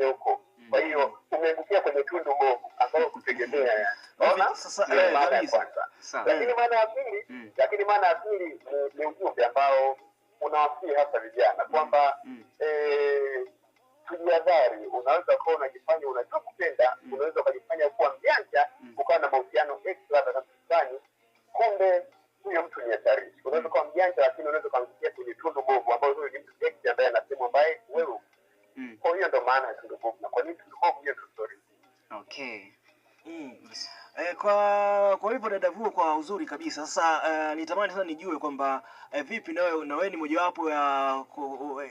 mwingine huko. Kwa hiyo umeangukia kwenye tundu bovu ambao kutegemea. Unaona? Sasa maana ya kwanza. Lakini maana ya pili ni ujumbe ambao unawasihi hasa vijana kwamba tujihadhari. Unaweza kuwa unajifanya unajua kupenda, unaweza ukajifanya kuwa mjanja, ukawa na mahusiano extra na fulani, kumbe huyo mtu ni hatari. Unaweza kuwa mjanja lakini unaweza kuangukia kwenye tundu bovu ambao huyo ni mtu extra ambaye anasema ambaye wewe. Kwa hiyo ndo maana ya tundu bovu. Na kwa nini tundu bovu? Hiyo story. Okay. Kwa hivyo dada Vuo, kwa uzuri kabisa. Sasa nitamani sana nijue kwamba vipi na wewe ni mojawapo ya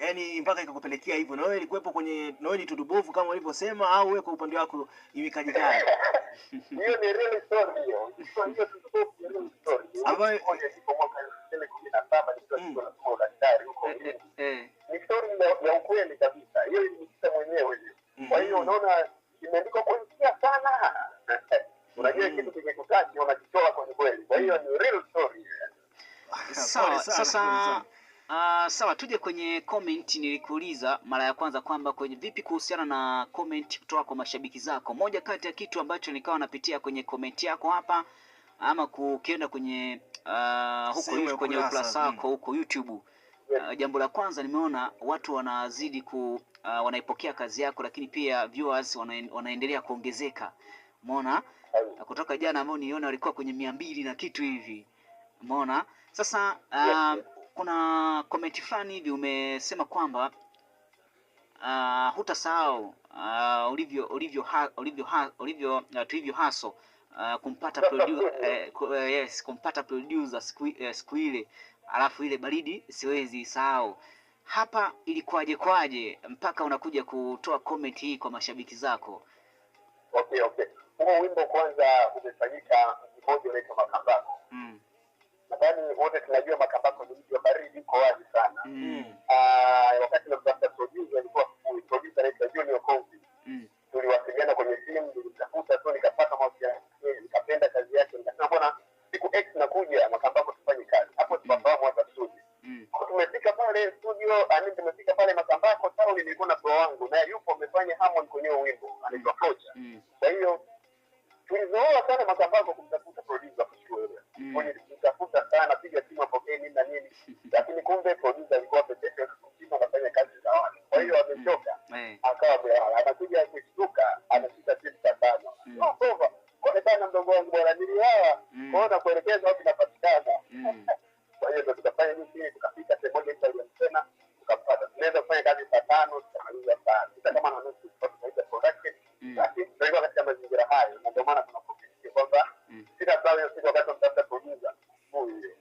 yani mpaka ikakupelekea hivyo, na wewe ilikuwepo kwenye, na wewe ni tundubovu kama ulivyosema, au wewe kwa upande wako imekaje gani? Hiyo ni real story hiyo. Hiyo tundubovu ni real story. Ambayo ipo mwaka 2017 nikiwa nasoma daktari huko. Ni story ya ukweli kabisa. Hiyo ni mwenyewe hiyo. Kwa hiyo unaona imeandikwa kwa njia sana. Unajua kitu kikikutaji unakichora kwa kweli. Kwa hiyo ni real story. Sawa, sasa sawa, tuje kwenye comment. Nilikuuliza mara ya kwanza kwamba kwenye vipi kuhusiana na comment kutoka kwa mashabiki zako. Moja kati ya kitu ambacho nikawa napitia kwenye comment yako hapa, ama kukienda kwenye huko kwenye ukurasa wako huko YouTube, jambo la kwanza nimeona watu wanazidi wanaipokea kazi yako, lakini pia viewers wanaendelea kuongezeka. Umeona? Kutoka jana ambao niona walikuwa kwenye 200 na kitu hivi. Umeona? Sasa kuna comment fulani hivi umesema kwamba hutasahau ulivyo haso kumpata producer siku ile, alafu ile baridi siwezi sahau. Hapa ilikuwaje mpaka unakuja kutoa comment hii kwa mashabiki zako? Okay. Huo wimbo kwanza umefanyika mmoja unaitwa Makambako. Nadhani wote tunajua Makambako ni mji wa baridi, uko wazi sana. Wakati tunatafuta producer alikuwa producer anaitwa Junior Kofi. Tuliwasiliana kwenye simu, nilimtafuta tu nikapata mahusiano, nikapenda kazi yake, nikasema bwana siku X nakuja Makambako tufanye kazi. Hapo tukafahamu hata studio. Tumefika pale studio, tumefika pale Makambako town, nilikuwa na bro wangu na yupo amefanya harmony kwenye wimbo anaitwa Flocha. Kwa hiyo tulizoea sana Makambako kumtafuta producer kushukuru. Kumtafuta sana, piga simu apokee nini na nini. Lakini kumbe producer alikuwa pekee kusema anafanya kazi za watu. Kwa hiyo amechoka. Akawa anakuja kushtuka, anashika simu sana. Bova, kwa sana mdogo wangu bwana nilihawa. Kuona kuelekeza wapi napatikana. Kwa hiyo tukafanya nini, tukafika sehemu moja tena tukapata. Tunaweza kufanya kazi saa 5 tukamaliza saa 6 kama na nusu tunaita production. Lakini tunaweza katika mazingira hayo, na ndio maana tunapofikia kwamba sina sawa siku wakati tunatafuta producer huyo.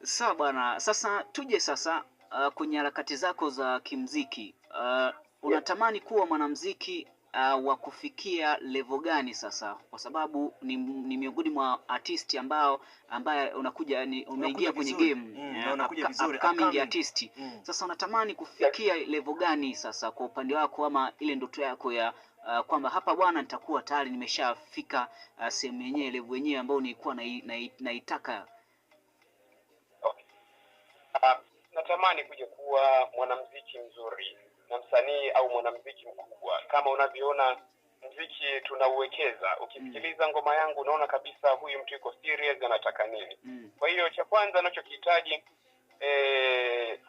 Sawa bwana, sasa tuje sasa kwenye harakati zako za kimuziki. Unatamani kuwa mwanamuziki wa kufikia level gani sasa? Kwa sababu ni miongoni mwa artist ambaye unaingia kwenye game, na unakuja vizuri upcoming artist. Sasa unatamani kufikia level gani sasa kwa upande wako, ama ile ndoto yako ya kwamba hapa bwana nitakuwa tayari nimeshafika sehemu yenyewe, level yenyewe ambayo nilikuwa naitaka? Natamani kuja kuwa mwanamuziki mzuri na msanii au mwanamuziki mkubwa. Kama unavyoona muziki tunauwekeza, ukisikiliza ngoma yangu unaona kabisa huyu mtu yuko serious, anataka nini. Kwa hiyo cha kwanza ninachokihitaji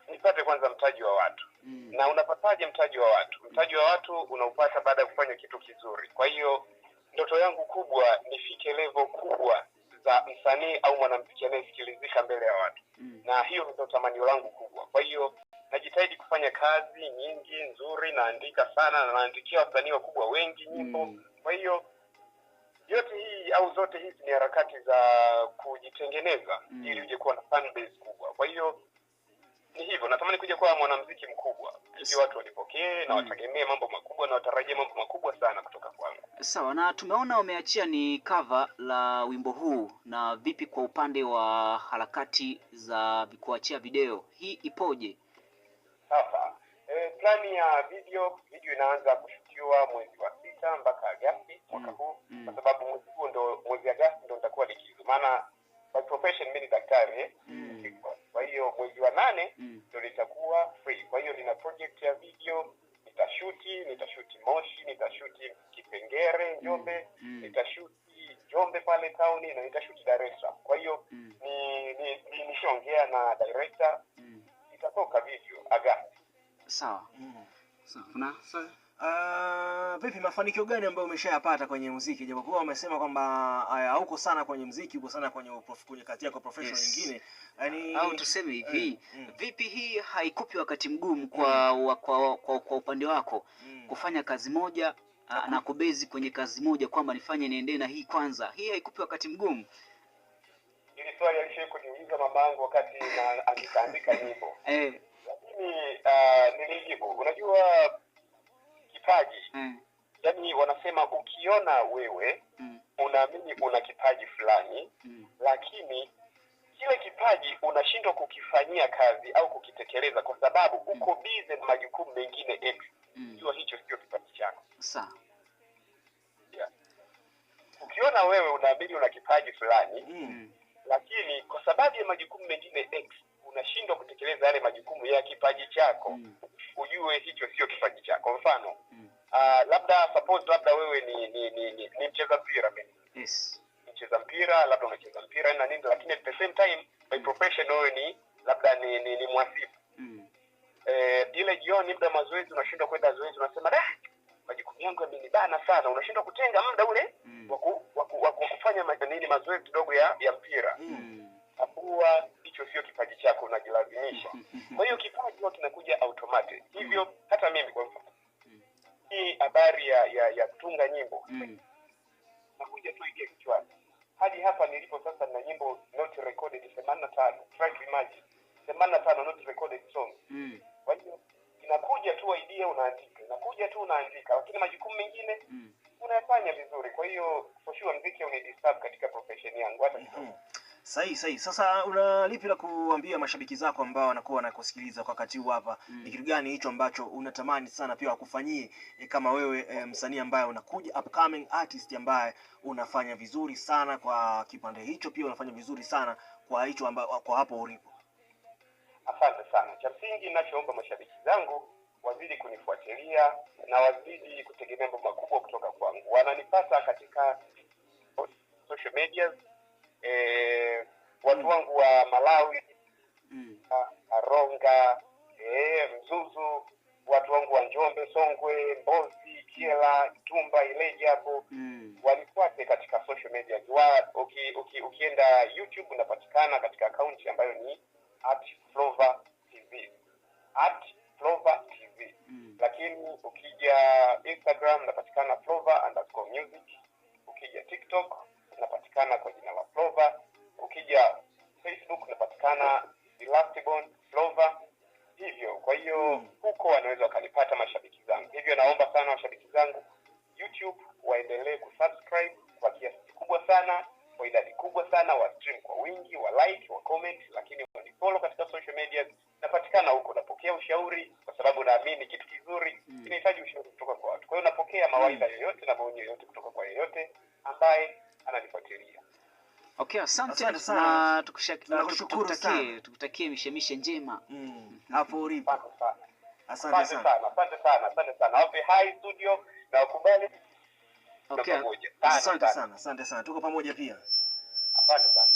nipate kwanza mtaji wa watu. Na unapataje mtaji wa watu? Mtaji wa watu unaupata baada ya kufanya kitu kizuri. Kwa hiyo ndoto yangu kubwa nifike level kubwa za msanii au mwanamuziki anayesikilizika mbele ya watu. Na hiyo ndio tamanio langu kubwa. Kwa hiyo najitahidi kufanya kazi nyingi nzuri, naandika sana na naandikia wasanii wakubwa wengi nyimbo. Kwa hiyo yote hii au zote hizi ni harakati za kujitengeneza ili uje kuwa na fan base kubwa. Kwa hiyo ni hivyo, natamani kuja kuwa mwanamuziki mkubwa ili watu wanipokee na wategemee mambo makubwa na watarajie mambo makubwa sana kutoka kwangu. Sawa, na tumeona umeachia ni cover la wimbo huu, na vipi kwa upande wa harakati za kuachia video hii ipoje? Sasa plani ya video inaanza kushutiwa mwezi wa 6 mpaka Agosti mwaka huu, kwa sababu mwezi huu ndo mwezi Agosti ndo nitakuwa likizo. Maana by profession mimi ni daktari. Kwa hiyo mwezi wa 8 ndo nitakuwa free. Kwa hiyo nina project ya video nitashoot nitashuti Moshi, nitashuti Kipengere Njombe, nitashuti Njombe pale town na nitashuti Dar es Salaam. Kwa hiyo ni nishaongea na director, itatoka video Agosti. Sawa. Sawa. Vipi, mafanikio gani ambayo umeshayapata kwenye muziki? Japokuwa umesema kwamba hauko sana kwenye muziki, uko sana kwenye kazi yako professional nyingine. Yaani au tuseme hivi, vipi hii haikupi wakati mgumu kwa upande wako kufanya kazi moja na kubezi kwenye kazi moja kwamba nifanye niende na hii kwanza? Hii haikupi wakati mgumu? Ili swali alishaye kuniuliza mamangu wakati anaandika nyimbo. Lakini nilijibu, unajua kipaji. Yaani wanasema ukiona wewe unaamini una kipaji fulani, lakini kile kipaji unashindwa kukifanyia kazi au kukitekeleza kwa sababu uko busy na majukumu mengine X. Jua hicho sio kipaji chako. Sawa. Ukiona wewe unaamini una kipaji fulani, lakini kwa sababu ya majukumu mengine X unashindwa kutekeleza yale majukumu ya kipaji chako, ujue hicho sio kipaji chako. Mfano, labda wewe ni mcheza mpira mimi. Yes. Mcheza mpira, labda unacheza mpira na nini, lakini at the same time by profession wewe ni mwasifu. Ile jioni muda mazoezi unashindwa kwenda zoezi, unasema majukumu yangu yamenibana sana, unashindwa kutenga muda ule wa kufanya mazoezi kidogo ya mpira. Abua hicho sio kipaji chako, unajilazimisha. Kwa hiyo kipaji huwa kinakuja automatic. Hivyo hata mimi kwa mfano, hii habari ya kutunga nyimbo nakuja tu ingie kichwani. Hadi hapa nilipo sasa na nyimbo not recorded 85. Try to imagine 85 not recorded songs. Kwa hiyo inakuja tu idea unaandika, lakini majukumu mengine unayafanya vizuri. Kwa hiyo for sure muziki unidisturb katika profession yangu hata kidogo. Sahi. Sasa una lipi la kuambia mashabiki zako ambao wanakuwa wanakusikiliza kwa wakati huu hapa? Ni kitu gani hicho ambacho unatamani sana pia wakufanyie kama wewe msanii ambaye unakuja upcoming artist ambaye unafanya vizuri sana kwa kipande hicho, pia unafanya vizuri sana kwa hicho kwa hapo ulipo? Asante sana. Cha msingi ninachoomba mashabiki zangu wazidi kunifuatilia na wazidi kutegemea mambo makubwa kutoka kwangu. Wananipata katika social media, watu wangu wa Malawi, Aronga, Mzuzu, watu wangu wa Njombe, Songwe, Mbozi, Kiela, Tumba, Ileje hapo, wanifuate katika social media. Ukienda YouTube unapatikana katika account ambayo ni @FlovaTV. @FlovaTV. Lakini ukija Instagram unapatikana Flova_music. Ukija TikTok unapatikana kwa jina la Flova. Ukija Facebook unapatikana Elastibon Flova. Hivyo kwa hiyo huko wanaweza wakanipata mashabiki zangu. Hivyo naomba sana mashabiki zangu YouTube waendelee kusubscribe kwa kiasi kikubwa sana, kwa idadi kubwa sana, wa stream kwa wingi, wa like, wa comment, lakini wanifollow katika social media. Napatikana huko, napokea ushauri kwa sababu naamini kitu kizuri kinahitaji ushauri kutoka kwa watu. Kwa hiyo napokea mawaidha yoyote na maoni yoyote kutoka kwa yeyote ambaye ananifuatilia. Okay, asante sana. Tukushukuru sana. Tukutakie mishemishe njema hapo ulipo. Asante sana. Hapo High Studio na ukubali. Okay. Asante sana. Tuko pamoja pia. Asante sana.